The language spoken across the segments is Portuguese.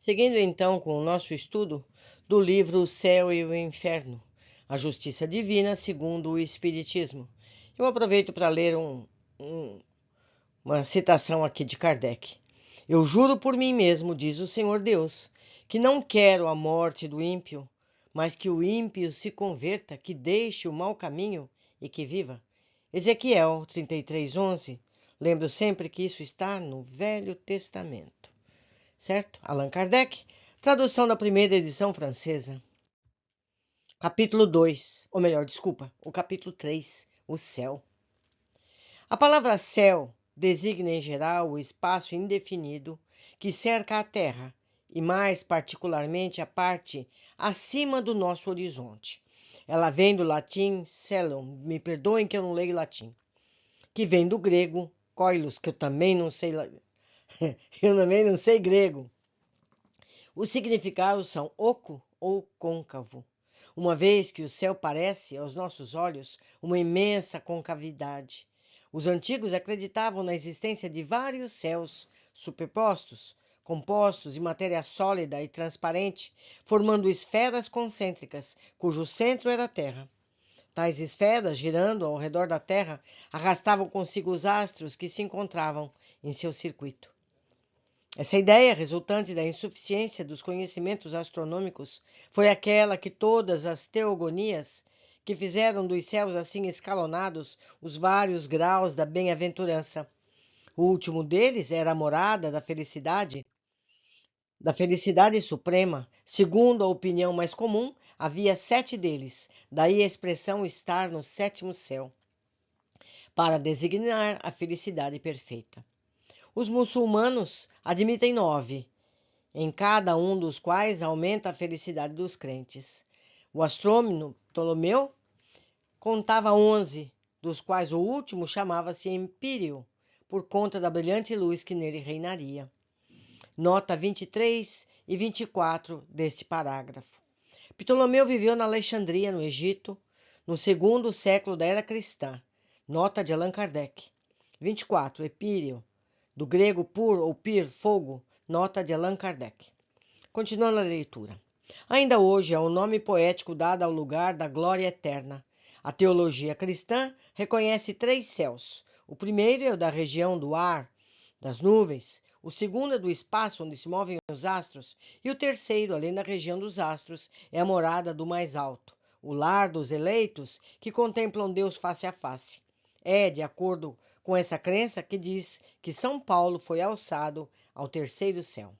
Seguindo então com o nosso estudo do livro O Céu e o Inferno, a Justiça Divina segundo o Espiritismo, eu aproveito para ler uma citação aqui de Kardec. Eu juro por mim mesmo, diz o Senhor Deus, que não quero a morte do ímpio, mas que o ímpio se converta, que deixe o mau caminho e que viva. Ezequiel 33:11. Lembro sempre que isso está no Velho Testamento. Certo? Allan Kardec, tradução da primeira edição francesa. Capítulo 2, ou melhor, desculpa, o capítulo 3, o céu. A palavra céu designa em geral o espaço indefinido que cerca a Terra e mais particularmente a parte acima do nosso horizonte. Ela vem do latim celum, me perdoem que eu não leio latim, que vem do grego koilos, que eu também não sei grego. Os significados são oco ou côncavo, uma vez que o céu parece, aos nossos olhos, uma imensa concavidade. Os antigos acreditavam na existência de vários céus superpostos, compostos de matéria sólida e transparente, formando esferas concêntricas, cujo centro era a Terra. Tais esferas, girando ao redor da Terra, arrastavam consigo os astros que se encontravam em seu circuito. Essa ideia, resultante da insuficiência dos conhecimentos astronômicos, foi aquela que todas as teogonias, que fizeram dos céus assim escalonados os vários graus da bem-aventurança. O último deles era a morada da felicidade suprema. Segundo a opinião mais comum, havia 7 deles, daí a expressão estar no 7º céu, para designar a felicidade perfeita. Os muçulmanos admitem 9, em cada um dos quais aumenta a felicidade dos crentes. O astrônomo Ptolomeu contava 11, dos quais o último chamava-se Empírio, por conta da brilhante luz que nele reinaria. Nota 23 e 24 deste parágrafo. Ptolomeu viveu na Alexandria, no Egito, no 2º século da Era Cristã. Nota de Allan Kardec. 24. Empírio, do grego pur ou pir, fogo, nota de Allan Kardec. Continuando a leitura. Ainda hoje é o nome poético dado ao lugar da glória eterna. A teologia cristã reconhece 3 céus. O primeiro é o da região do ar, das nuvens. O segundo é do espaço onde se movem os astros. E o terceiro, além da região dos astros, é a morada do mais alto, o lar dos eleitos que contemplam Deus face a face. É, de acordo com essa crença, que diz que São Paulo foi alçado ao 3º céu.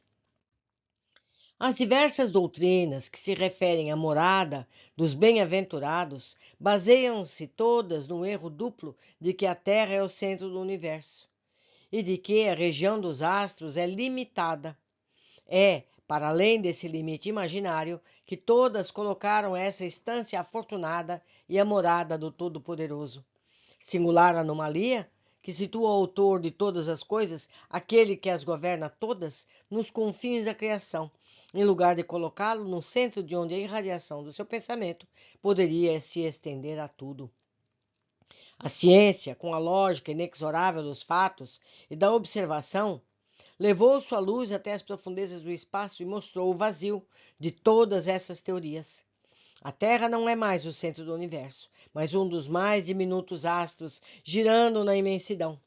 As diversas doutrinas que se referem à morada dos bem-aventurados baseiam-se todas no erro duplo de que a Terra é o centro do universo e de que a região dos astros é limitada. É, para além desse limite imaginário, que todas colocaram essa estância afortunada e a morada do Todo-Poderoso. Singular anomalia, que situa o autor de todas as coisas, aquele que as governa todas, nos confins da criação, em lugar de colocá-lo no centro de onde a irradiação do seu pensamento poderia se estender a tudo. A ciência, com a lógica inexorável dos fatos e da observação, levou sua luz até as profundezas do espaço e mostrou o vazio de todas essas teorias. A Terra não é mais o centro do universo, mas um dos mais diminutos astros girando na imensidão.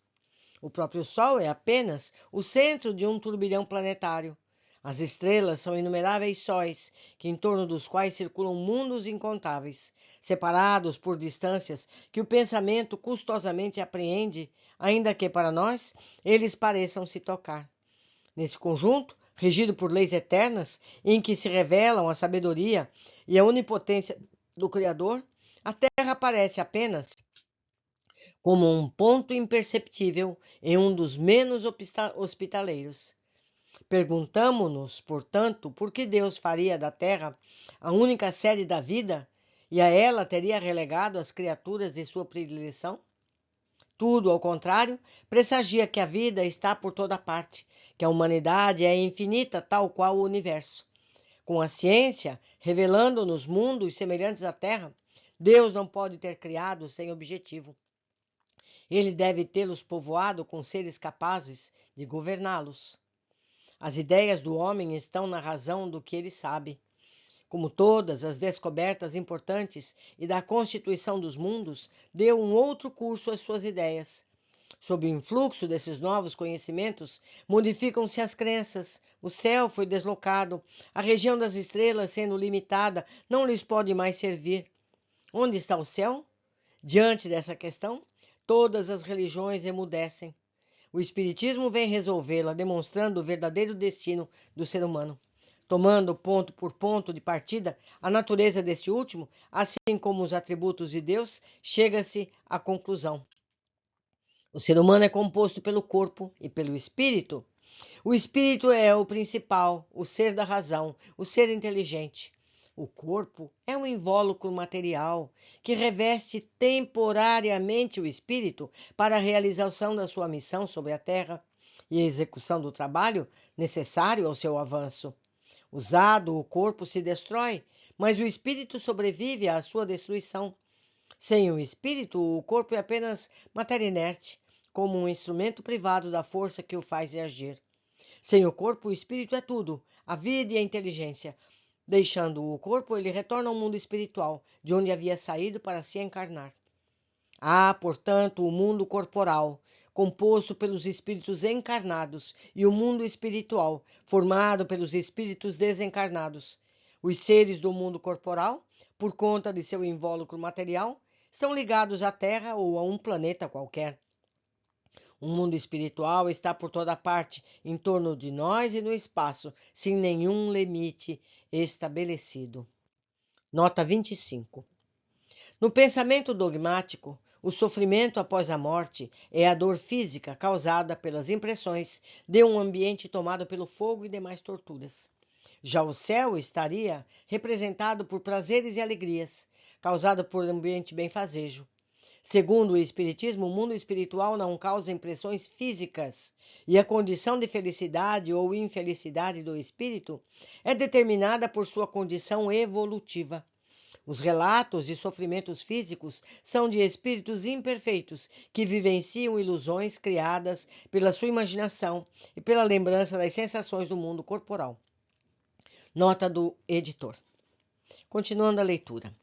O próprio Sol é apenas o centro de um turbilhão planetário. As estrelas são inumeráveis sóis, que em torno dos quais circulam mundos incontáveis, separados por distâncias que o pensamento custosamente apreende, ainda que para nós eles pareçam se tocar. Nesse conjunto, regido por leis eternas, em que se revelam a sabedoria e a onipotência do Criador, a Terra aparece apenas como um ponto imperceptível em um dos menos hospitaleiros. Perguntamo-nos, portanto, por que Deus faria da Terra a única sede da vida e a ela teria relegado as criaturas de sua predileção? Tudo, ao contrário, pressagia que a vida está por toda parte, que a humanidade é infinita, tal qual o universo. Com a ciência, revelando-nos mundos semelhantes à Terra, Deus não pode ter criado sem objetivo. Ele deve tê-los povoado com seres capazes de governá-los. As ideias do homem estão na razão do que ele sabe. Como todas as descobertas importantes e da constituição dos mundos, deu um outro curso às suas ideias. Sob o influxo desses novos conhecimentos, modificam-se as crenças, o céu foi deslocado, a região das estrelas, sendo limitada, não lhes pode mais servir. Onde está o céu? Diante dessa questão, todas as religiões emudecem. O Espiritismo vem resolvê-la, demonstrando o verdadeiro destino do ser humano. Tomando ponto por ponto de partida a natureza deste último, assim como os atributos de Deus, chega-se à conclusão. O ser humano é composto pelo corpo e pelo espírito. O espírito é o principal, o ser da razão, o ser inteligente. O corpo é um invólucro material que reveste temporariamente o espírito para a realização da sua missão sobre a terra e a execução do trabalho necessário ao seu avanço. Usado, o corpo se destrói, mas o espírito sobrevive à sua destruição. Sem o espírito, o corpo é apenas matéria inerte, como um instrumento privado da força que o faz agir. Sem o corpo, o espírito é tudo, a vida e a inteligência. Deixando o corpo, ele retorna ao mundo espiritual, de onde havia saído para se encarnar. Há, portanto, o mundo corporal, composto pelos espíritos encarnados, e o mundo espiritual, formado pelos espíritos desencarnados. Os seres do mundo corporal, por conta de seu invólucro material, estão ligados à Terra ou a um planeta qualquer. O mundo espiritual está por toda parte, em torno de nós e no espaço, sem nenhum limite estabelecido. Nota 25. No pensamento dogmático, o sofrimento após a morte é a dor física causada pelas impressões de um ambiente tomado pelo fogo e demais torturas. Já o céu estaria representado por prazeres e alegrias, causado por ambiente benfazejo. Segundo o Espiritismo, o mundo espiritual não causa impressões físicas e a condição de felicidade ou infelicidade do espírito é determinada por sua condição evolutiva. Os relatos de sofrimentos físicos são de espíritos imperfeitos que vivenciam ilusões criadas pela sua imaginação e pela lembrança das sensações do mundo corporal. Nota do editor. Continuando a leitura.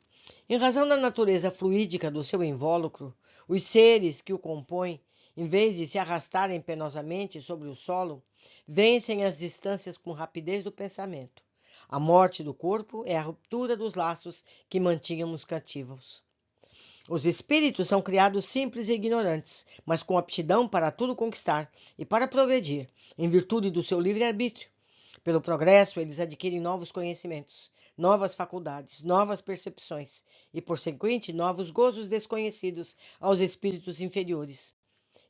Em razão da natureza fluídica do seu invólucro, os seres que o compõem, em vez de se arrastarem penosamente sobre o solo, vencem as distâncias com rapidez do pensamento. A morte do corpo é a ruptura dos laços que mantínhamos cativos. Os espíritos são criados simples e ignorantes, mas com aptidão para tudo conquistar e para progredir, em virtude do seu livre-arbítrio. Pelo progresso, eles adquirem novos conhecimentos, novas faculdades, novas percepções e, por conseguinte, novos gozos desconhecidos aos espíritos inferiores.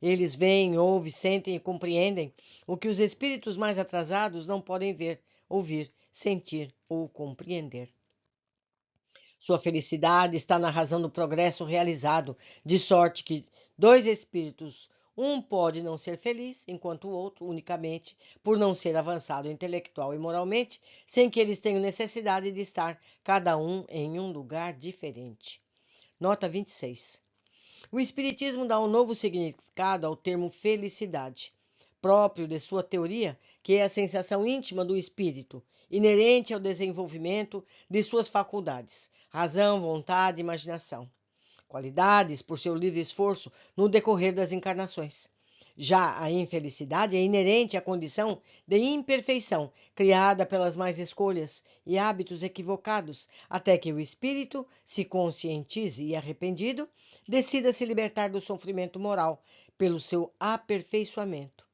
Eles veem, ouvem, sentem e compreendem o que os espíritos mais atrasados não podem ver, ouvir, sentir ou compreender. Sua felicidade está na razão do progresso realizado, de sorte que dois espíritos, um pode não ser feliz, enquanto o outro, unicamente por não ser avançado intelectual e moralmente, sem que eles tenham necessidade de estar cada um em um lugar diferente. Nota 26. O Espiritismo dá um novo significado ao termo felicidade, próprio de sua teoria, que é a sensação íntima do espírito, inerente ao desenvolvimento de suas faculdades, razão, vontade e imaginação. Qualidades por seu livre esforço no decorrer das encarnações. Já a infelicidade é inerente à condição de imperfeição criada pelas más escolhas e hábitos equivocados, até que o espírito se conscientize e, arrependido, decida se libertar do sofrimento moral pelo seu aperfeiçoamento.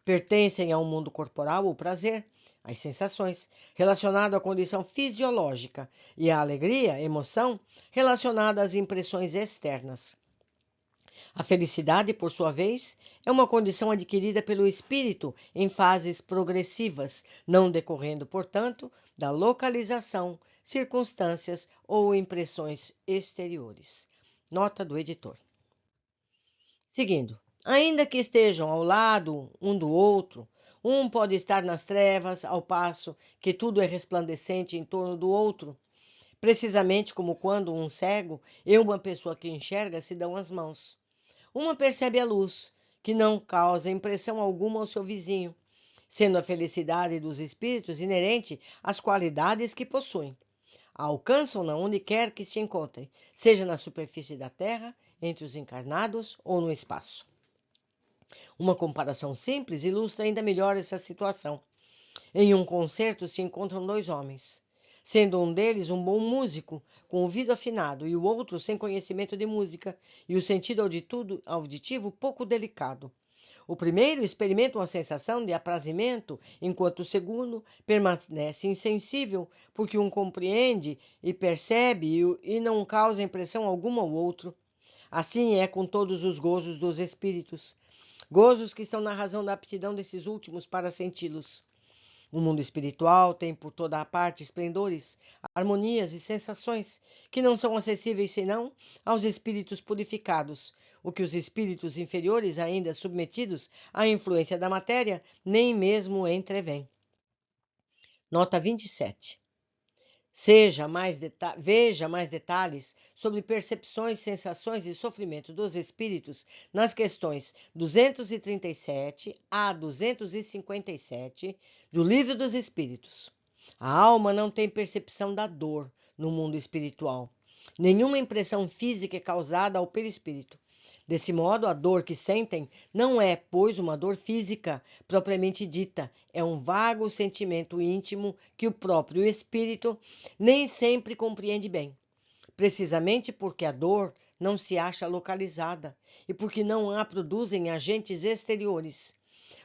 Pertencem ao mundo corporal o prazer, as sensações, relacionado à condição fisiológica, e a alegria, emoção, relacionada às impressões externas. A felicidade, por sua vez, é uma condição adquirida pelo espírito em fases progressivas, não decorrendo, portanto, da localização, circunstâncias ou impressões exteriores. Nota do editor. Seguindo. Ainda que estejam ao lado um do outro, um pode estar nas trevas, ao passo que tudo é resplandecente em torno do outro, precisamente como quando um cego e uma pessoa que enxerga se dão as mãos. Uma percebe a luz, que não causa impressão alguma ao seu vizinho, sendo a felicidade dos espíritos inerente às qualidades que possuem. Alcançam-na onde quer que se encontrem, seja na superfície da Terra, entre os encarnados ou no espaço. Uma comparação simples ilustra ainda melhor essa situação. Em um concerto se encontram dois homens, sendo um deles um bom músico, com ouvido afinado, e o outro sem conhecimento de música e o sentido auditivo pouco delicado. O primeiro experimenta uma sensação de aprazimento, enquanto o segundo permanece insensível, porque um compreende e percebe e não causa impressão alguma ao outro. Assim é com todos os gozos dos espíritos, gozos que estão na razão da aptidão desses últimos para senti-los. O mundo espiritual tem por toda a parte esplendores, harmonias e sensações que não são acessíveis senão aos espíritos purificados, o que os espíritos inferiores, ainda submetidos à influência da matéria, nem mesmo entrevêm. Nota 27. Veja mais detalhes sobre percepções, sensações e sofrimento dos espíritos nas questões 237 a 257 do Livro dos Espíritos. A alma não tem percepção da dor no mundo espiritual. Nenhuma impressão física é causada ao perispírito. Desse modo, a dor que sentem não é, pois, uma dor física propriamente dita, é um vago sentimento íntimo que o próprio espírito nem sempre compreende bem, precisamente porque a dor não se acha localizada e porque não a produzem agentes exteriores.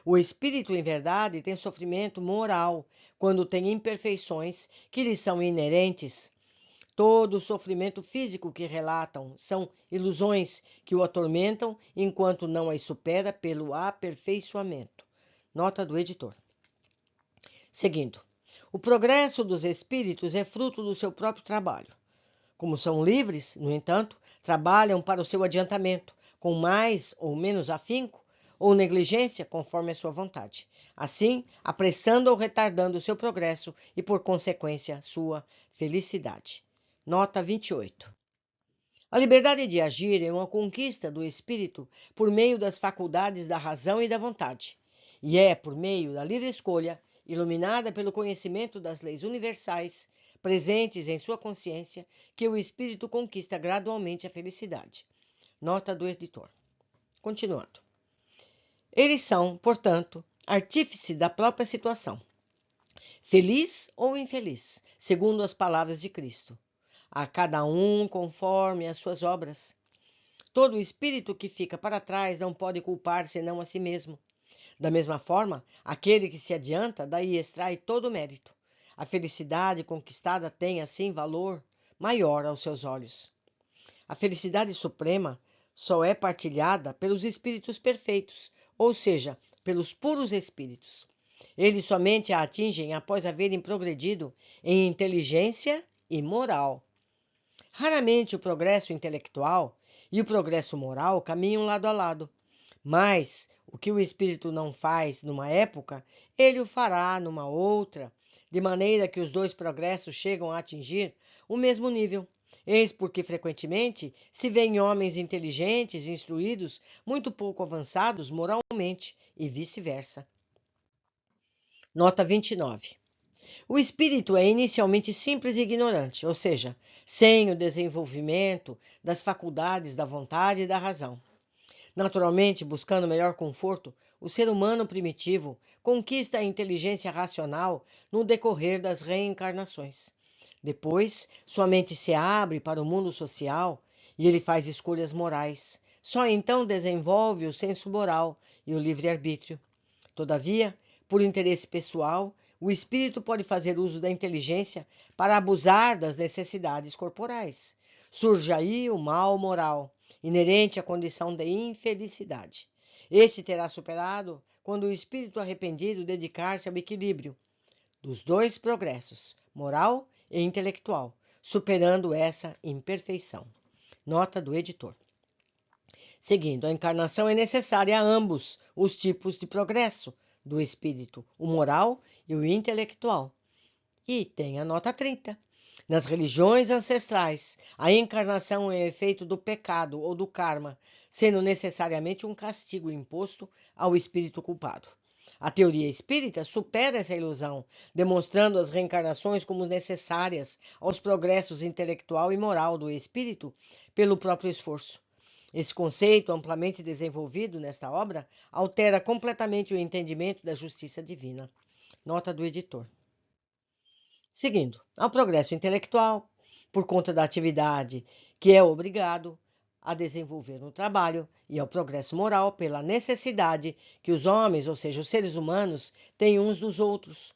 O espírito, em verdade, tem sofrimento moral quando tem imperfeições que lhe são inerentes. Todo o sofrimento físico que relatam são ilusões que o atormentam enquanto não as supera pelo aperfeiçoamento. Nota do editor. Seguindo, o progresso dos espíritos é fruto do seu próprio trabalho. Como são livres, no entanto, trabalham para o seu adiantamento, com mais ou menos afinco ou negligência, conforme a sua vontade. Assim, apressando ou retardando o seu progresso e, por consequência, sua felicidade. Nota 28. A liberdade de agir é uma conquista do espírito por meio das faculdades da razão e da vontade, e é por meio da livre escolha, iluminada pelo conhecimento das leis universais presentes em sua consciência, que o espírito conquista gradualmente a felicidade. Nota do editor. Continuando. Eles são, portanto, artífice da própria situação, feliz ou infeliz, segundo as palavras de Cristo. A cada um conforme as suas obras. Todo espírito que fica para trás não pode culpar senão a si mesmo. Da mesma forma, aquele que se adianta daí extrai todo o mérito. A felicidade conquistada tem, assim, valor maior aos seus olhos. A felicidade suprema só é partilhada pelos espíritos perfeitos, ou seja, pelos puros espíritos. Eles somente a atingem após haverem progredido em inteligência e moral. Raramente o progresso intelectual e o progresso moral caminham lado a lado, mas o que o espírito não faz numa época, ele o fará numa outra, de maneira que os dois progressos chegam a atingir o mesmo nível. Eis porque frequentemente se vêem homens inteligentes e instruídos muito pouco avançados moralmente e vice-versa. Nota 29. O espírito é inicialmente simples e ignorante, ou seja, sem o desenvolvimento das faculdades da vontade e da razão. Naturalmente, buscando melhor conforto, o ser humano primitivo conquista a inteligência racional no decorrer das reencarnações. Depois, sua mente se abre para o mundo social e ele faz escolhas morais. Só então desenvolve o senso moral e o livre-arbítrio. Todavia, por interesse pessoal, o espírito pode fazer uso da inteligência para abusar das necessidades corporais. Surge aí o mal moral, inerente à condição de infelicidade. Este terá superado quando o espírito arrependido dedicar-se ao equilíbrio dos dois progressos, moral e intelectual, superando essa imperfeição. Nota do editor. Seguindo, a encarnação é necessária a ambos os tipos de progresso do espírito, o moral e o intelectual. E tem a nota 30. Nas religiões ancestrais, a encarnação é efeito do pecado ou do karma, sendo necessariamente um castigo imposto ao espírito culpado. A teoria espírita supera essa ilusão, demonstrando as reencarnações como necessárias aos progressos intelectual e moral do espírito pelo próprio esforço. Esse conceito, amplamente desenvolvido nesta obra, altera completamente o entendimento da justiça divina. Nota do editor. Seguindo, ao progresso intelectual, por conta da atividade que é obrigado a desenvolver no trabalho, e ao progresso moral pela necessidade que os homens, ou seja, os seres humanos, têm uns dos outros.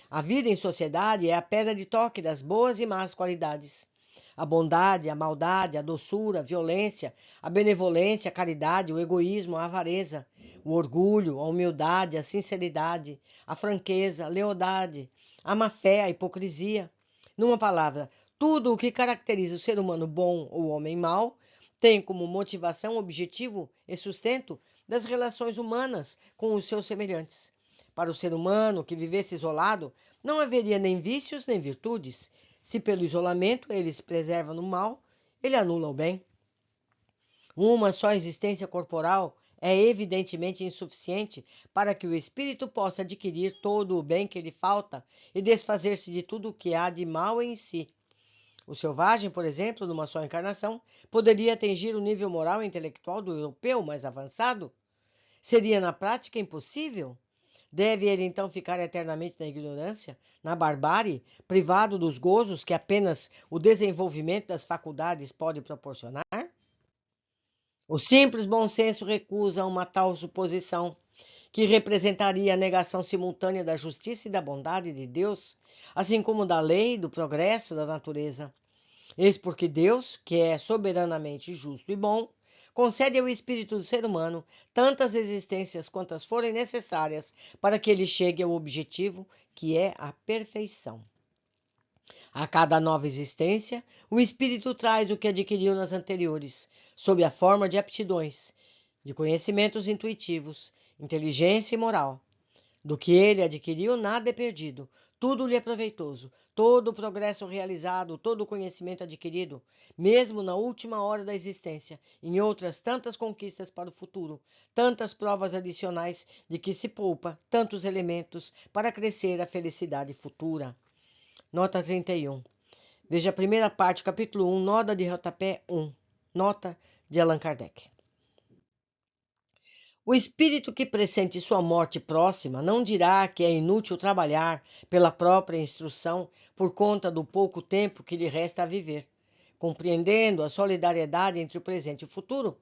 A vida em sociedade é a pedra de toque das boas e más qualidades. A bondade, a maldade, a doçura, a violência, a benevolência, a caridade, o egoísmo, a avareza, o orgulho, a humildade, a sinceridade, a franqueza, a lealdade, a má-fé, a hipocrisia. Numa palavra, tudo o que caracteriza o ser humano bom ou homem mau tem como motivação, objetivo e sustento das relações humanas com os seus semelhantes. Para o ser humano que vivesse isolado, não haveria nem vícios nem virtudes. Se pelo isolamento ele se preserva no mal, ele anula o bem. Uma só existência corporal é evidentemente insuficiente para que o espírito possa adquirir todo o bem que lhe falta e desfazer-se de tudo o que há de mal em si. O selvagem, por exemplo, numa só encarnação, poderia atingir o nível moral e intelectual do europeu mais avançado? Seria na prática impossível? Deve ele então ficar eternamente na ignorância, na barbárie, privado dos gozos que apenas o desenvolvimento das faculdades pode proporcionar? O simples bom senso recusa uma tal suposição, que representaria a negação simultânea da justiça e da bondade de Deus, assim como da lei e do progresso da natureza. Eis porque Deus, que é soberanamente justo e bom, concede ao espírito do ser humano tantas existências quantas forem necessárias para que ele chegue ao objetivo, que é a perfeição. A cada nova existência, o espírito traz o que adquiriu nas anteriores, sob a forma de aptidões, de conhecimentos intuitivos, inteligência e moral. Do que ele adquiriu, nada é perdido, tudo lhe é proveitoso, todo o progresso realizado, todo o conhecimento adquirido, mesmo na última hora da existência, em outras tantas conquistas para o futuro, tantas provas adicionais de que se poupa tantos elementos para crescer a felicidade futura. Nota 31. Veja a primeira parte, capítulo 1, nota de rodapé 1. Nota de Allan Kardec. O espírito que pressente sua morte próxima não dirá que é inútil trabalhar pela própria instrução por conta do pouco tempo que lhe resta a viver. Compreendendo a solidariedade entre o presente e o futuro,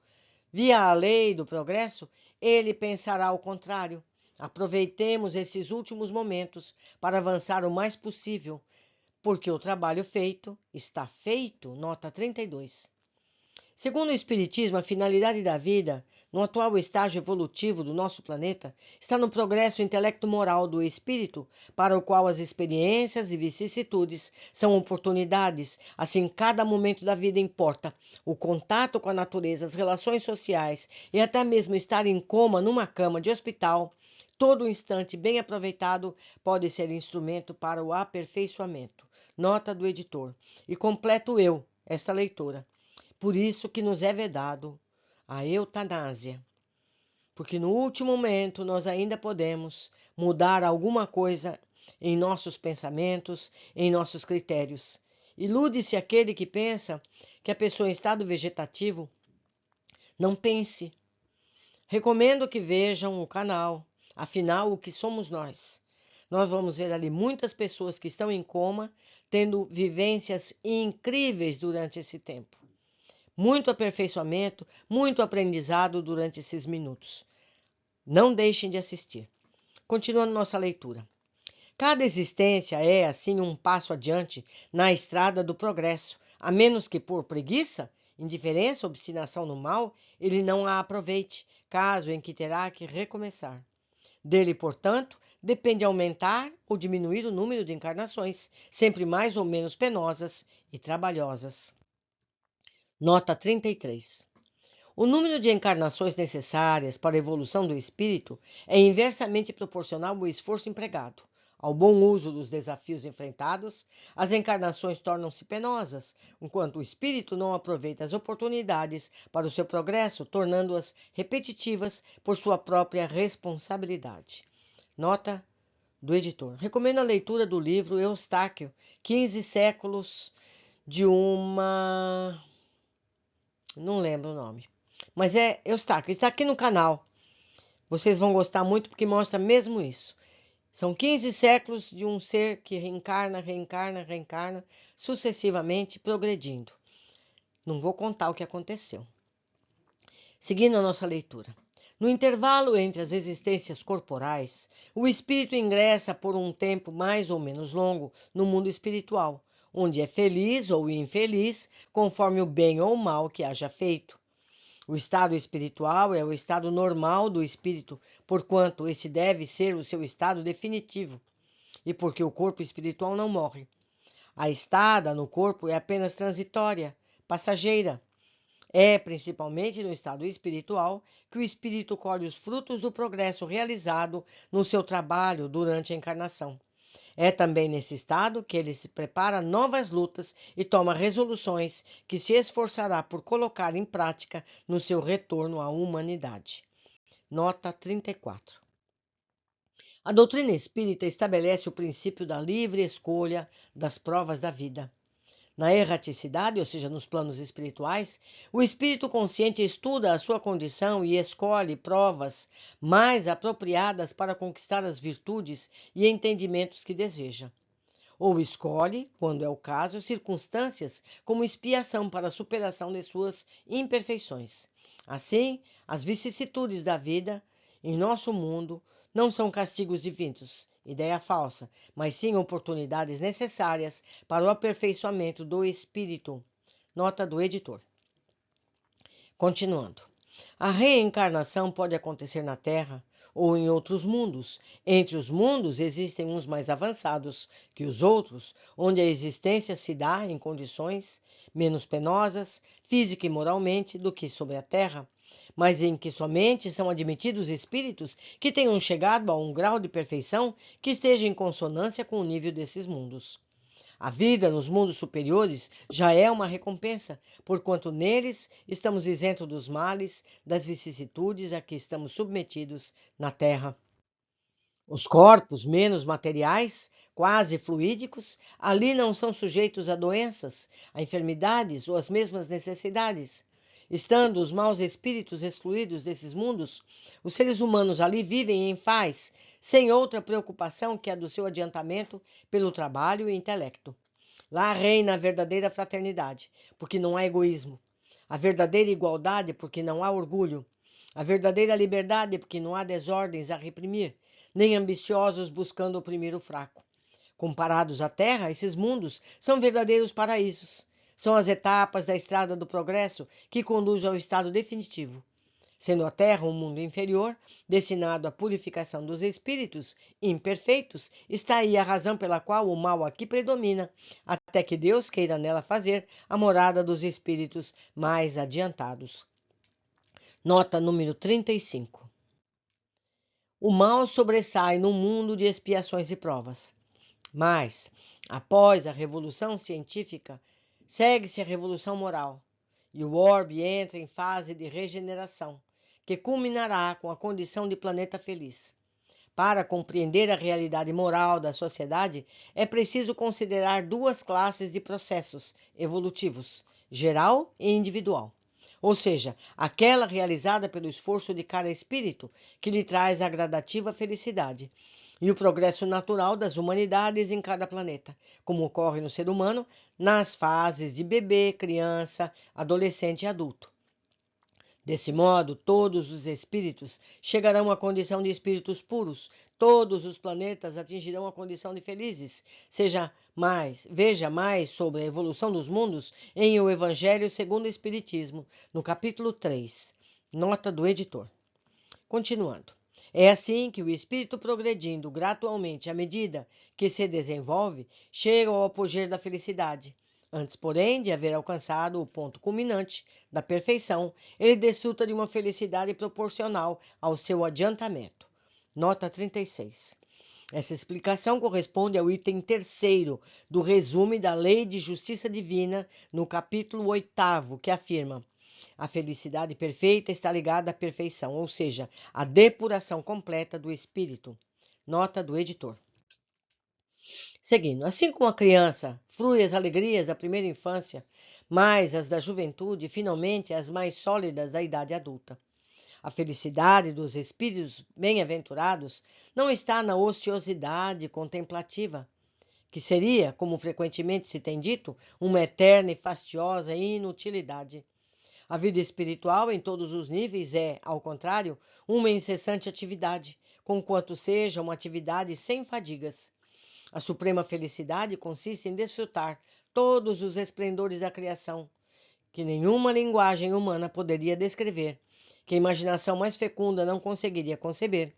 via a lei do progresso, ele pensará ao contrário. Aproveitemos esses últimos momentos para avançar o mais possível, porque o trabalho feito está feito. Nota 32. Segundo o Espiritismo, a finalidade da vida, no atual estágio evolutivo do nosso planeta, está no progresso intelecto-moral do espírito, para o qual as experiências e vicissitudes são oportunidades, assim cada momento da vida importa. O contato com a natureza, as relações sociais e até mesmo estar em coma numa cama de hospital, todo instante bem aproveitado pode ser instrumento para o aperfeiçoamento. Nota do editor. E completo eu esta leitura. Por isso que nos é vedado a eutanásia, porque no último momento nós ainda podemos mudar alguma coisa em nossos pensamentos, em nossos critérios. Ilude-se aquele que pensa que a pessoa em estado vegetativo não pense. Recomendo que vejam o canal, afinal, o que somos nós? Nós vamos ver ali muitas pessoas que estão em coma, tendo vivências incríveis durante esse tempo. Muito aperfeiçoamento, muito aprendizado durante esses minutos. Não deixem de assistir. Continuando nossa leitura. Cada existência é, assim, um passo adiante na estrada do progresso, a menos que por preguiça, indiferença, obstinação no mal, ele não a aproveite, caso em que terá que recomeçar. Dele, portanto, depende aumentar ou diminuir o número de encarnações, sempre mais ou menos penosas e trabalhosas. Nota 33. O número de encarnações necessárias para a evolução do espírito é inversamente proporcional ao esforço empregado. Ao bom uso dos desafios enfrentados, as encarnações tornam-se penosas, enquanto o espírito não aproveita as oportunidades para o seu progresso, tornando-as repetitivas por sua própria responsabilidade. Nota do editor. Recomendo a leitura do livro Eustáquio, 15 séculos de uma... Não lembro o nome. Mas é Eustáquio, está aqui no canal. Vocês vão gostar muito porque mostra mesmo isso. São 15 séculos de um ser que reencarna, sucessivamente progredindo. Não vou contar o que aconteceu. Seguindo a nossa leitura. No intervalo entre as existências corporais, o espírito ingressa por um tempo mais ou menos longo no mundo espiritual, onde é feliz ou infeliz, conforme o bem ou o mal que haja feito. O estado espiritual é o estado normal do espírito, porquanto esse deve ser o seu estado definitivo, e porque o corpo espiritual não morre. A estada no corpo é apenas transitória, passageira. É principalmente no estado espiritual que o espírito colhe os frutos do progresso realizado no seu trabalho durante a encarnação. É também nesse estado que ele se prepara novas lutas e toma resoluções que se esforçará por colocar em prática no seu retorno à humanidade. Nota 34. A doutrina espírita estabelece o princípio da livre escolha das provas da vida. Na erraticidade, ou seja, nos planos espirituais, o espírito consciente estuda a sua condição e escolhe provas mais apropriadas para conquistar as virtudes e entendimentos que deseja. Ou escolhe, quando é o caso, circunstâncias como expiação para a superação de suas imperfeições. Assim, as vicissitudes da vida em nosso mundo não são castigos divinos, ideia falsa, mas sim oportunidades necessárias para o aperfeiçoamento do espírito. Nota do editor. Continuando. A reencarnação pode acontecer na Terra ou em outros mundos. Entre os mundos existem uns mais avançados que os outros, onde a existência se dá em condições menos penosas, física e moralmente, do que sobre a Terra, mas em que somente são admitidos espíritos que tenham chegado a um grau de perfeição que esteja em consonância com o nível desses mundos. A vida nos mundos superiores já é uma recompensa, porquanto neles estamos isentos dos males, das vicissitudes a que estamos submetidos na Terra. Os corpos menos materiais, quase fluídicos, ali não são sujeitos a doenças, a enfermidades ou às mesmas necessidades. Estando os maus espíritos excluídos desses mundos, os seres humanos ali vivem em paz, sem outra preocupação que a do seu adiantamento pelo trabalho e intelecto. Lá reina a verdadeira fraternidade, porque não há egoísmo. A verdadeira igualdade, porque não há orgulho. A verdadeira liberdade, porque não há desordens a reprimir, nem ambiciosos buscando oprimir o fraco. Comparados à Terra, esses mundos são verdadeiros paraísos. São as etapas da estrada do progresso que conduz ao estado definitivo. Sendo a Terra um mundo inferior, destinado à purificação dos espíritos imperfeitos, está aí a razão pela qual o mal aqui predomina, até que Deus queira nela fazer a morada dos espíritos mais adiantados. Nota número 35. O mal sobressai num mundo de expiações e provas. Mas, após a revolução científica, segue-se a revolução moral, e o orbe entra em fase de regeneração, que culminará com a condição de planeta feliz. Para compreender a realidade moral da sociedade, é preciso considerar duas classes de processos evolutivos, geral e individual. Ou seja, aquela realizada pelo esforço de cada espírito, que lhe traz a gradativa felicidade, e o progresso natural das humanidades em cada planeta, como ocorre no ser humano nas fases de bebê, criança, adolescente e adulto. Desse modo, todos os espíritos chegarão à condição de espíritos puros, todos os planetas atingirão a condição de felizes. Veja mais sobre a evolução dos mundos em O Evangelho segundo o Espiritismo, no capítulo 3. Nota do editor. Continuando. É assim que o espírito, progredindo gradualmente à medida que se desenvolve, chega ao apogeu da felicidade. Antes, porém, de haver alcançado o ponto culminante da perfeição, ele desfruta de uma felicidade proporcional ao seu adiantamento. Nota 36. Essa explicação corresponde ao item 3º do resumo da Lei de Justiça Divina, no capítulo 8º, que afirma: a felicidade perfeita está ligada à perfeição, ou seja, à depuração completa do espírito. Nota do editor. Seguindo, assim como a criança frui as alegrias da primeira infância, mais as da juventude e finalmente as mais sólidas da idade adulta. A felicidade dos espíritos bem-aventurados não está na ociosidade contemplativa, que seria, como frequentemente se tem dito, uma eterna e fastidiosa inutilidade. A vida espiritual em todos os níveis é, ao contrário, uma incessante atividade, conquanto seja uma atividade sem fadigas. A suprema felicidade consiste em desfrutar todos os esplendores da criação, que nenhuma linguagem humana poderia descrever, que a imaginação mais fecunda não conseguiria conceber.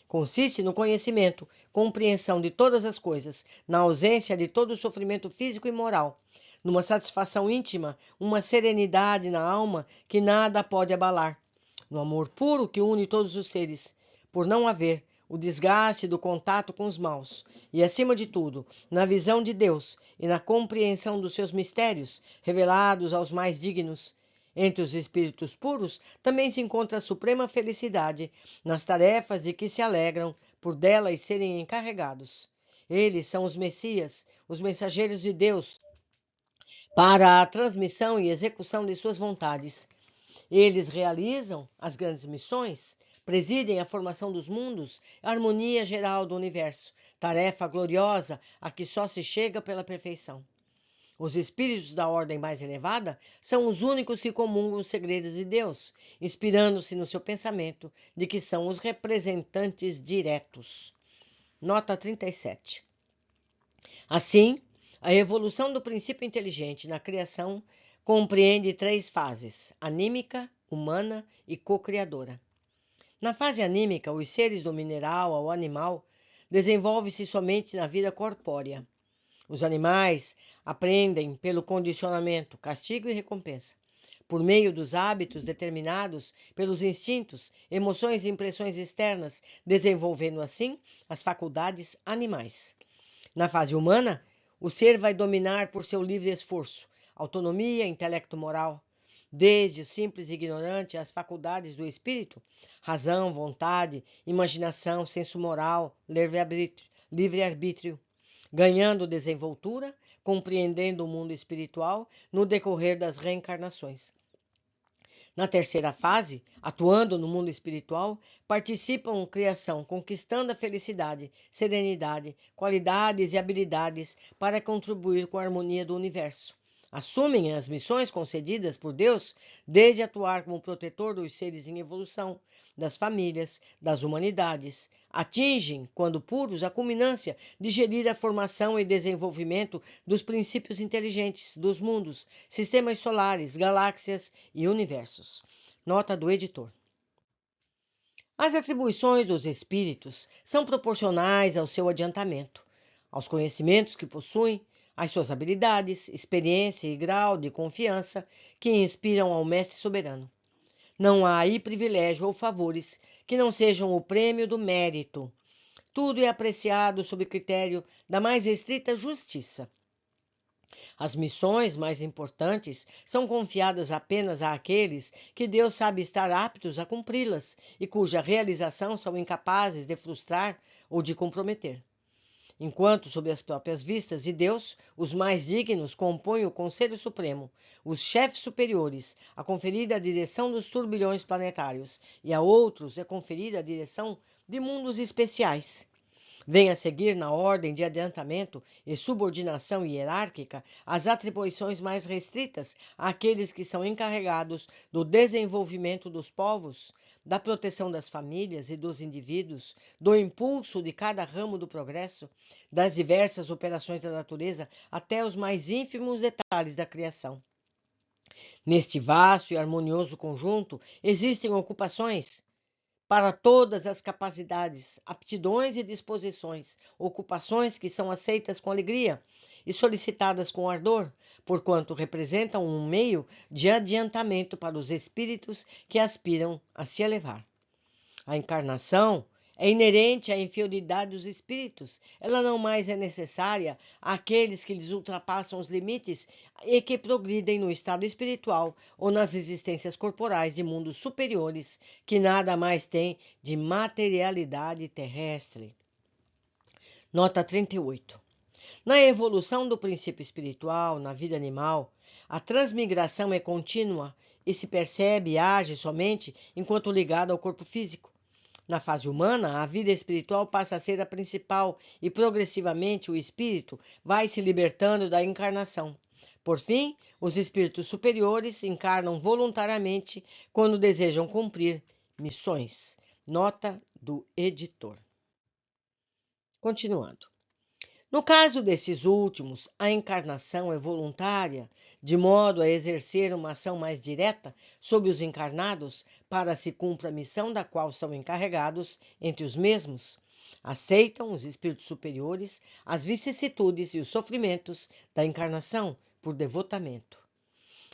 Consiste no conhecimento, compreensão de todas as coisas, na ausência de todo sofrimento físico e moral, numa satisfação íntima, uma serenidade na alma que nada pode abalar, no amor puro que une todos os seres, por não haver o desgaste do contato com os maus, e, acima de tudo, na visão de Deus e na compreensão dos seus mistérios, revelados aos mais dignos. Entre os espíritos puros também se encontra a suprema felicidade nas tarefas de que se alegram por delas serem encarregados. Eles são os Messias, os mensageiros de Deus, para a transmissão e execução de suas vontades. Eles realizam as grandes missões, presidem a formação dos mundos, a harmonia geral do universo, tarefa gloriosa a que só se chega pela perfeição. Os espíritos da ordem mais elevada são os únicos que comungam os segredos de Deus, inspirando-se no seu pensamento de que são os representantes diretos. Nota 37. Assim, a evolução do princípio inteligente na criação compreende 3 fases: anímica, humana e co-criadora. Na fase anímica, os seres do mineral ao animal desenvolvem-se somente na vida corpórea. Os animais aprendem pelo condicionamento, castigo e recompensa, por meio dos hábitos determinados pelos instintos, emoções e impressões externas, desenvolvendo assim as faculdades animais. Na fase humana, o ser vai dominar por seu livre esforço, autonomia, intelecto moral, desde o simples ignorante às faculdades do espírito, razão, vontade, imaginação, senso moral, livre-arbítrio, ganhando desenvoltura, compreendendo o mundo espiritual no decorrer das reencarnações. Na terceira fase, atuando no mundo espiritual, participam criação, conquistando a felicidade, serenidade, qualidades e habilidades para contribuir com a harmonia do universo. Assumem as missões concedidas por Deus, desde atuar como protetor dos seres em evolução, das famílias, das humanidades. Atingem, quando puros, a culminância de gerir a formação e desenvolvimento dos princípios inteligentes dos mundos, sistemas solares, galáxias e universos. Nota do editor. As atribuições dos espíritos são proporcionais ao seu adiantamento, aos conhecimentos que possuem, às suas habilidades, experiência e grau de confiança que inspiram ao Mestre Soberano. Não há aí privilégio ou favores que não sejam o prêmio do mérito. Tudo é apreciado sob critério da mais estrita justiça. As missões mais importantes são confiadas apenas àqueles que Deus sabe estar aptos a cumpri-las e cuja realização são incapazes de frustrar ou de comprometer. Enquanto, sob as próprias vistas de Deus, os mais dignos compõem o Conselho Supremo, os chefes superiores, a conferida a direção dos turbilhões planetários, e a outros é conferida a direção de mundos especiais. Vem a seguir, na ordem de adiantamento e subordinação hierárquica, as atribuições mais restritas àqueles que são encarregados do desenvolvimento dos povos, da proteção das famílias e dos indivíduos, do impulso de cada ramo do progresso, das diversas operações da natureza até os mais ínfimos detalhes da criação. Neste vasto e harmonioso conjunto existem ocupações para todas as capacidades, aptidões e disposições, ocupações que são aceitas com alegria e solicitadas com ardor, porquanto representam um meio de adiantamento para os espíritos que aspiram a se elevar. A encarnação é inerente à inferioridade dos espíritos. Ela não mais é necessária àqueles que lhes ultrapassam os limites e que progridem no estado espiritual ou nas existências corporais de mundos superiores, que nada mais têm de materialidade terrestre. Nota 38. Na evolução do princípio espiritual, na vida animal, a transmigração é contínua e se percebe e age somente enquanto ligada ao corpo físico. Na fase humana, a vida espiritual passa a ser a principal e progressivamente o espírito vai se libertando da encarnação. Por fim, os espíritos superiores encarnam voluntariamente quando desejam cumprir missões. Nota do editor. Continuando. No caso desses últimos, a encarnação é voluntária, de modo a exercer uma ação mais direta sobre os encarnados para se cumpra a missão da qual são encarregados entre os mesmos. Aceitam os espíritos superiores as vicissitudes e os sofrimentos da encarnação por devotamento.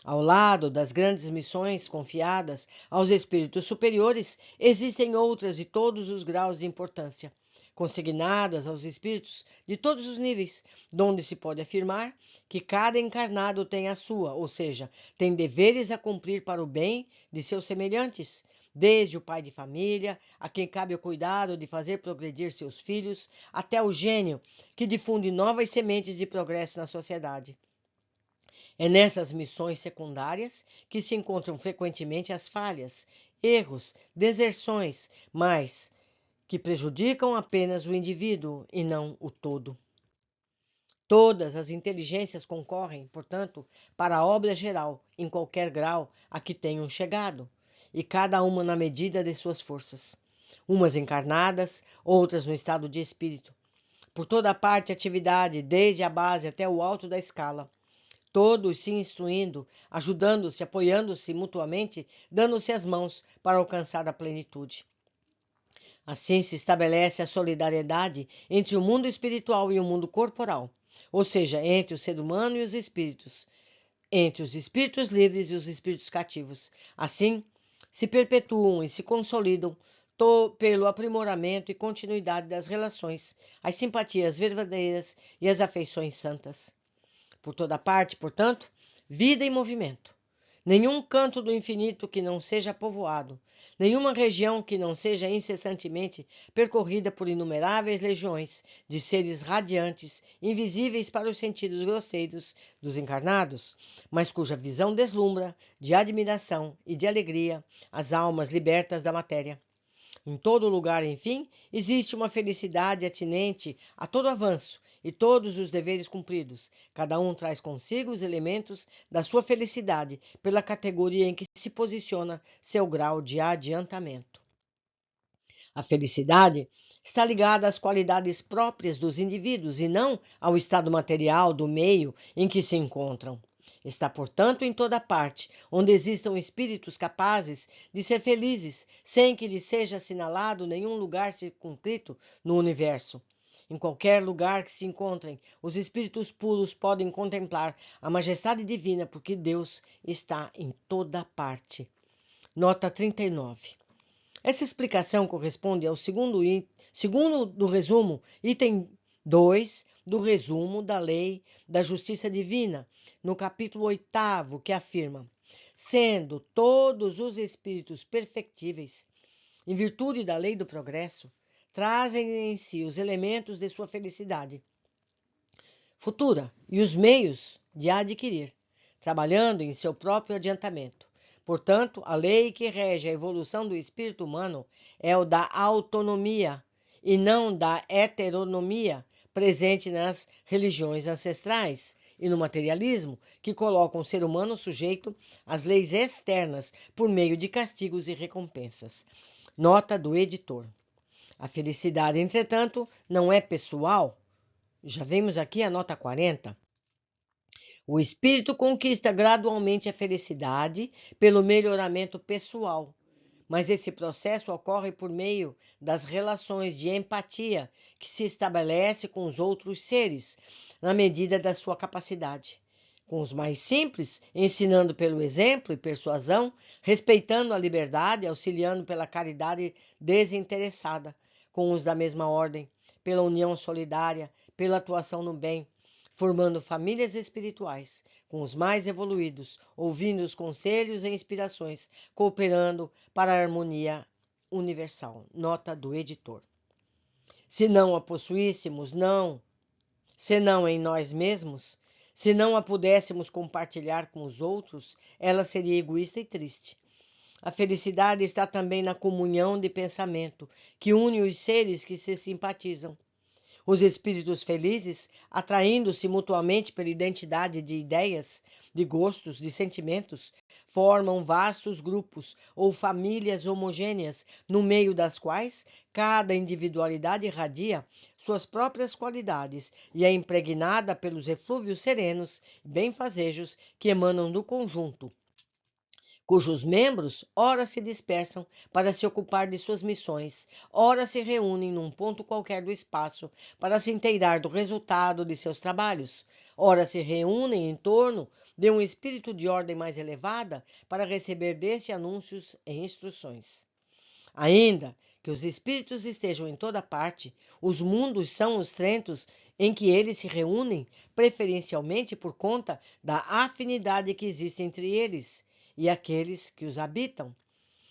Ao lado das grandes missões confiadas aos espíritos superiores, existem outras de todos os graus de importância, consignadas aos espíritos de todos os níveis, donde se pode afirmar que cada encarnado tem a sua, ou seja, tem deveres a cumprir para o bem de seus semelhantes, desde o pai de família, a quem cabe o cuidado de fazer progredir seus filhos, até o gênio que difunde novas sementes de progresso na sociedade. É nessas missões secundárias que se encontram frequentemente as falhas, erros, deserções, mas que prejudicam apenas o indivíduo e não o todo. Todas as inteligências concorrem, portanto, para a obra geral, em qualquer grau a que tenham chegado, e cada uma na medida de suas forças. Umas encarnadas, outras no estado de espírito. Por toda parte, atividade, desde a base até o alto da escala. Todos se instruindo, ajudando-se, apoiando-se mutuamente, dando-se as mãos para alcançar a plenitude. Assim se estabelece a solidariedade entre o mundo espiritual e o mundo corporal, ou seja, entre o ser humano e os espíritos, entre os espíritos livres e os espíritos cativos. Assim, se perpetuam e se consolidam pelo aprimoramento e continuidade das relações, as simpatias verdadeiras e as afeições santas. Por toda parte, portanto, vida e movimento. Nenhum canto do infinito que não seja povoado, nenhuma região que não seja incessantemente percorrida por inumeráveis legiões de seres radiantes, invisíveis para os sentidos grosseiros dos encarnados, mas cuja visão deslumbra de admiração e de alegria as almas libertas da matéria. Em todo lugar, enfim, existe uma felicidade atinente a todo avanço e todos os deveres cumpridos. Cada um traz consigo os elementos da sua felicidade pela categoria em que se posiciona seu grau de adiantamento. A felicidade está ligada às qualidades próprias dos indivíduos e não ao estado material do meio em que se encontram. Está, portanto, em toda parte, onde existam espíritos capazes de ser felizes, sem que lhes seja assinalado nenhum lugar circunscrito no universo. Em qualquer lugar que se encontrem, os espíritos puros podem contemplar a majestade divina, porque Deus está em toda parte. Nota 39. Essa explicação corresponde ao segundo do resumo, item 2 do resumo da lei da justiça divina, no capítulo 8º, que afirma: sendo todos os espíritos perfectíveis, em virtude da lei do progresso, trazem em si os elementos de sua felicidade futura e os meios de a adquirir, trabalhando em seu próprio adiantamento. Portanto, a lei que rege a evolução do espírito humano é o da autonomia e não da heteronomia presente nas religiões ancestrais e no materialismo, que colocam o ser humano sujeito às leis externas por meio de castigos e recompensas. Nota do editor. A felicidade, entretanto, não é pessoal. Já vimos aqui a nota 40. O espírito conquista gradualmente a felicidade pelo melhoramento pessoal, mas esse processo ocorre por meio das relações de empatia que se estabelece com os outros seres, na medida da sua capacidade. Com os mais simples, ensinando pelo exemplo e persuasão, respeitando a liberdade, auxiliando pela caridade desinteressada. Com os da mesma ordem, pela união solidária, pela atuação no bem, formando famílias espirituais, com os mais evoluídos, ouvindo os conselhos e inspirações, cooperando para a harmonia universal. Nota do editor. Se não a possuíssemos, não, senão em nós mesmos, se não a pudéssemos compartilhar com os outros, ela seria egoísta e triste. A felicidade está também na comunhão de pensamento, que une os seres que se simpatizam. Os espíritos felizes, atraindo-se mutuamente pela identidade de ideias, de gostos, de sentimentos, formam vastos grupos ou famílias homogêneas, no meio das quais cada individualidade irradia suas próprias qualidades e é impregnada pelos eflúvios serenos e benfazejos que emanam do conjunto, cujos membros ora se dispersam para se ocupar de suas missões, ora se reúnem num ponto qualquer do espaço para se inteirar do resultado de seus trabalhos, ora se reúnem em torno de um espírito de ordem mais elevada para receber deste anúncios e instruções. Ainda que os espíritos estejam em toda parte, os mundos são os centros em que eles se reúnem, preferencialmente por conta da afinidade que existe entre eles e aqueles que os habitam.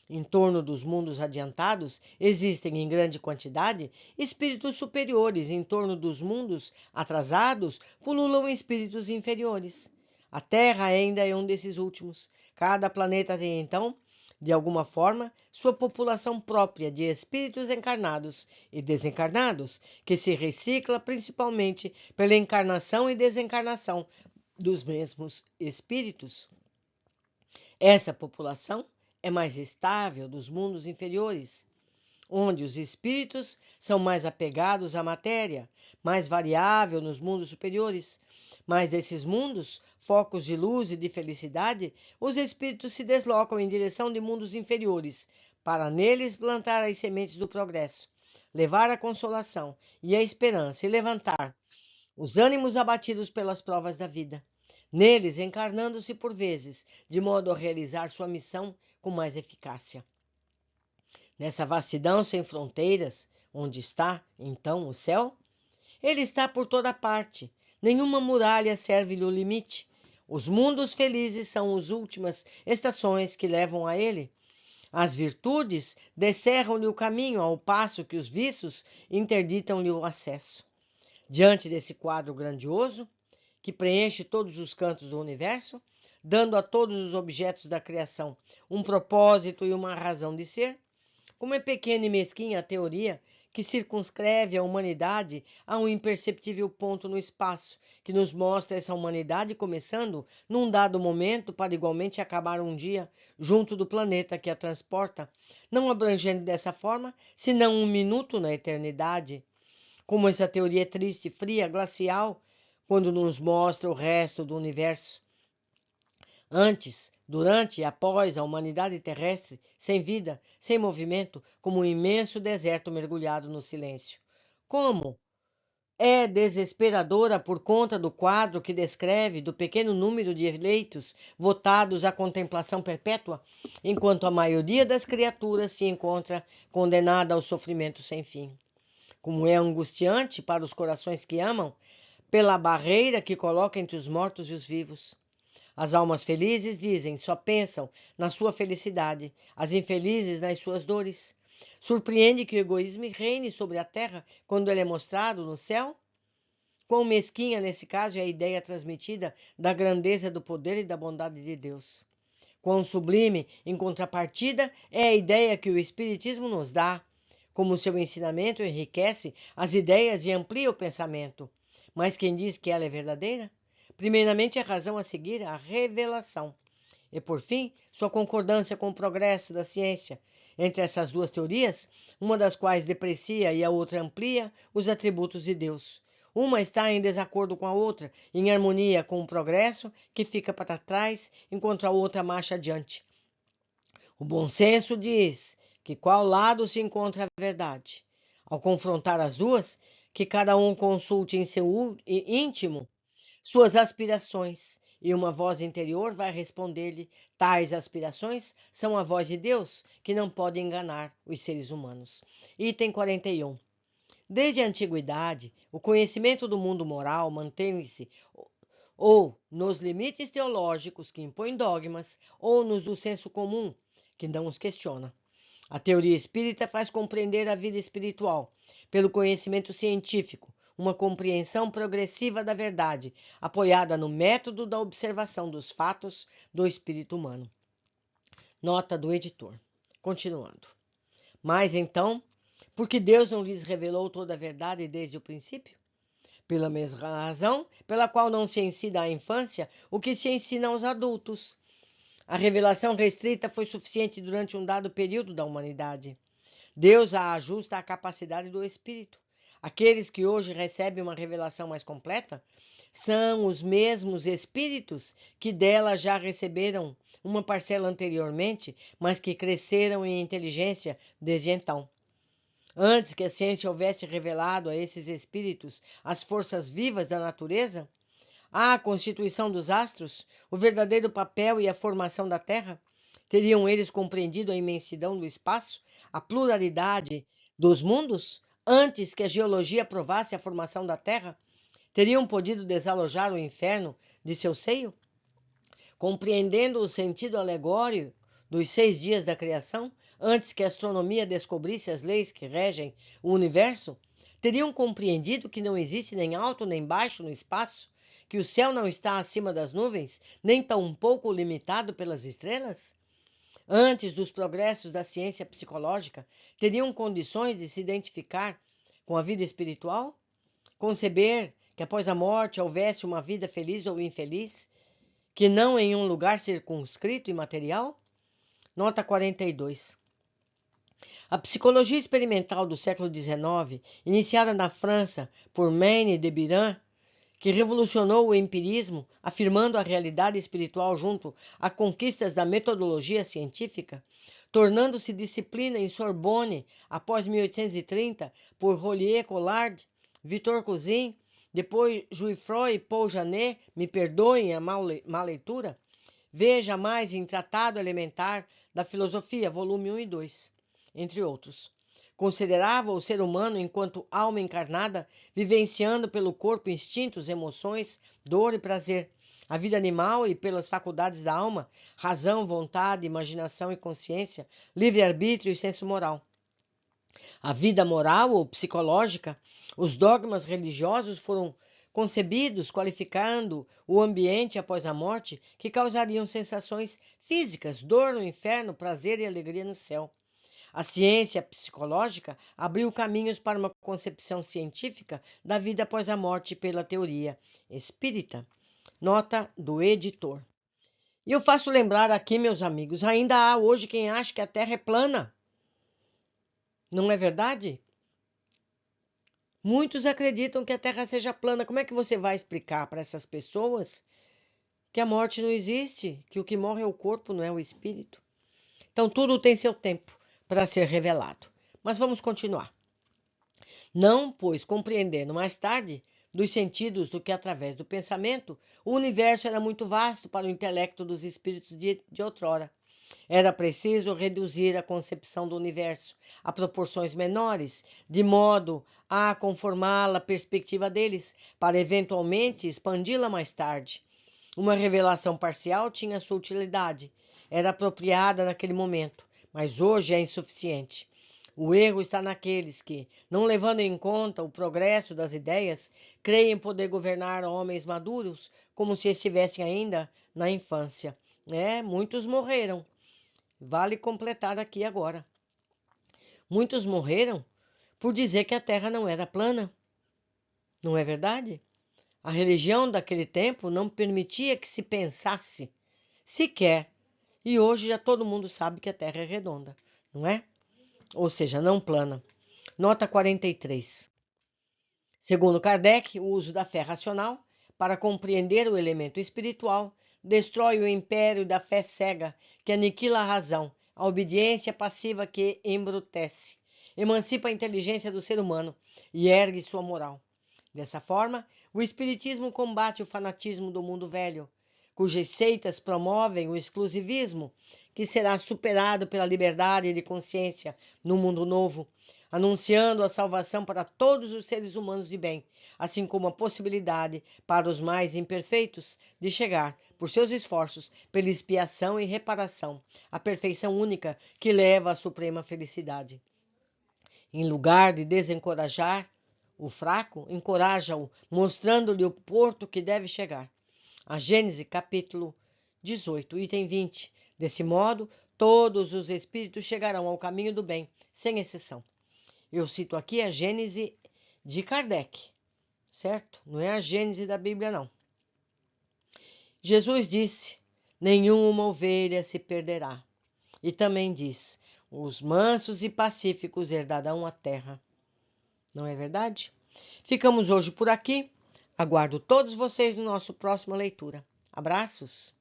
Em torno dos mundos adiantados existem em grande quantidade espíritos superiores, em torno dos mundos atrasados pululam espíritos inferiores. A Terra ainda é um desses últimos. Cada planeta tem então, de alguma forma, sua população própria de espíritos encarnados e desencarnados, que se recicla principalmente pela encarnação e desencarnação dos mesmos espíritos. Essa população é mais estável dos mundos inferiores, onde os espíritos são mais apegados à matéria, mais variável nos mundos superiores. Mas desses mundos, focos de luz e de felicidade, os espíritos se deslocam em direção de mundos inferiores, para neles plantar as sementes do progresso, levar a consolação e a esperança e levantar os ânimos abatidos pelas provas da vida. Neles, encarnando-se por vezes, de modo a realizar sua missão com mais eficácia. Nessa vastidão sem fronteiras, onde está, então, o céu? Ele está por toda parte. Nenhuma muralha serve-lhe o limite. Os mundos felizes são as últimas estações que levam a ele. As virtudes descerram-lhe o caminho, ao passo que os vícios interditam-lhe o acesso. Diante desse quadro grandioso, que preenche todos os cantos do universo, dando a todos os objetos da criação um propósito e uma razão de ser, como é pequena e mesquinha a teoria que circunscreve a humanidade a um imperceptível ponto no espaço, que nos mostra essa humanidade começando num dado momento para igualmente acabar um dia junto do planeta que a transporta, não abrangendo dessa forma senão um minuto na eternidade. Como essa teoria é triste, fria, glacial, quando nos mostra o resto do universo. Antes, durante e após a humanidade terrestre, sem vida, sem movimento, como um imenso deserto mergulhado no silêncio. Como é desesperadora por conta do quadro que descreve do pequeno número de eleitos votados à contemplação perpétua, enquanto a maioria das criaturas se encontra condenada ao sofrimento sem fim. Como é angustiante para os corações que amam, pela barreira que coloca entre os mortos e os vivos. As almas felizes dizem, só pensam na sua felicidade, as infelizes nas suas dores. Surpreende que o egoísmo reine sobre a terra quando ele é mostrado no céu? Quão mesquinha, nesse caso, é a ideia transmitida da grandeza do poder e da bondade de Deus. Quão sublime, em contrapartida, é a ideia que o Espiritismo nos dá, como seu ensinamento enriquece as ideias e amplia o pensamento. Mas quem diz que ela é verdadeira? Primeiramente, a razão a seguir, a revelação. E, por fim, sua concordância com o progresso da ciência. Entre essas duas teorias, uma das quais deprecia e a outra amplia os atributos de Deus. Uma está em desacordo com a outra, em harmonia com o progresso, que fica para trás, enquanto a outra marcha adiante. O bom senso diz que qual lado se encontra a verdade. Ao confrontar as duas, que cada um consulte em seu íntimo suas aspirações, e uma voz interior vai responder-lhe: tais aspirações são a voz de Deus, que não pode enganar os seres humanos. Item 41. Desde a antiguidade, o conhecimento do mundo moral mantém-se ou nos limites teológicos que impõem dogmas, ou nos do senso comum, que não os questiona. A teoria espírita faz compreender a vida espiritual, pelo conhecimento científico, uma compreensão progressiva da verdade, apoiada no método da observação dos fatos do espírito humano. Nota do editor. Continuando. Mas então, por que Deus não lhes revelou toda a verdade desde o princípio? Pela mesma razão pela qual não se ensina à infância o que se ensina aos adultos. A revelação restrita foi suficiente durante um dado período da humanidade. Deus a ajusta à capacidade do espírito. Aqueles que hoje recebem uma revelação mais completa são os mesmos espíritos que dela já receberam uma parcela anteriormente, mas que cresceram em inteligência desde então. Antes que a ciência houvesse revelado a esses espíritos as forças vivas da natureza, a constituição dos astros, o verdadeiro papel e a formação da Terra, teriam eles compreendido a imensidão do espaço, a pluralidade dos mundos, antes que a geologia provasse a formação da Terra? Teriam podido desalojar o inferno de seu seio? Compreendendo o sentido alegórico dos 6 dias da criação, antes que a astronomia descobrisse as leis que regem o universo, teriam compreendido que não existe nem alto nem baixo no espaço, que o céu não está acima das nuvens, nem tampouco limitado pelas estrelas? Antes dos progressos da ciência psicológica, teriam condições de se identificar com a vida espiritual? Conceber que após a morte houvesse uma vida feliz ou infeliz, que não em um lugar circunscrito e material? Nota 42. A psicologia experimental do século XIX, iniciada na França por Maine de Biran, que revolucionou o empirismo, afirmando a realidade espiritual junto a conquistas da metodologia científica, tornando-se disciplina em Sorbonne após 1830 por Rollier-Collard, Victor Cousin, depois Jouffroy e Paul Janet, me perdoem a má leitura, veja mais em Tratado Elementar da Filosofia, volume 1 e 2, entre outros. Considerava o ser humano enquanto alma encarnada, vivenciando pelo corpo instintos, emoções, dor e prazer, a vida animal e pelas faculdades da alma, razão, vontade, imaginação e consciência, livre-arbítrio e senso moral. A vida moral ou psicológica, os dogmas religiosos foram concebidos qualificando o ambiente após a morte que causariam sensações físicas, dor no inferno, prazer e alegria no céu. A ciência psicológica abriu caminhos para uma concepção científica da vida após a morte pela teoria espírita. Nota do editor. E eu faço lembrar aqui, meus amigos, ainda há hoje quem acha que a Terra é plana. Não é verdade? Muitos acreditam que a Terra seja plana. Como é que você vai explicar para essas pessoas que a morte não existe, que o que morre é o corpo, não é o espírito? Então, tudo tem seu tempo para ser revelado. Mas vamos continuar. Não, pois, compreendendo mais tarde dos sentidos do que através do pensamento, o universo era muito vasto para o intelecto dos espíritos de outrora. Era preciso reduzir a concepção do universo a proporções menores, de modo a conformá-la à perspectiva deles, para eventualmente expandi-la mais tarde. Uma revelação parcial tinha sua utilidade, era apropriada naquele momento, mas hoje é insuficiente. O erro está naqueles que, não levando em conta o progresso das ideias, creem poder governar homens maduros como se estivessem ainda na infância. Muitos morreram. Vale completar aqui agora. Muitos morreram por dizer que a Terra não era plana. Não é verdade? A religião daquele tempo não permitia que se pensasse sequer. E hoje já todo mundo sabe que a Terra é redonda, não é? Ou seja, não plana. Nota 43. Segundo Kardec, o uso da fé racional para compreender o elemento espiritual destrói o império da fé cega, que aniquila a razão, a obediência passiva que embrutece, emancipa a inteligência do ser humano e ergue sua moral. Dessa forma, o Espiritismo combate o fanatismo do mundo velho, cujas seitas promovem o exclusivismo, que será superado pela liberdade de consciência no mundo novo, anunciando a salvação para todos os seres humanos de bem, assim como a possibilidade para os mais imperfeitos de chegar, por seus esforços, pela expiação e reparação, à perfeição única que leva à suprema felicidade. Em lugar de desencorajar o fraco, encoraja-o, mostrando-lhe o porto que deve chegar. A Gênesis, capítulo 18, item 20. Desse modo, todos os espíritos chegarão ao caminho do bem, sem exceção. Eu cito aqui a Gênesis de Kardec, certo? Não é a Gênesis da Bíblia, não. Jesus disse: nenhuma ovelha se perderá. E também diz: os mansos e pacíficos herdarão a terra. Não é verdade? Ficamos hoje por aqui. Aguardo todos vocês no nosso próxima leitura. Abraços!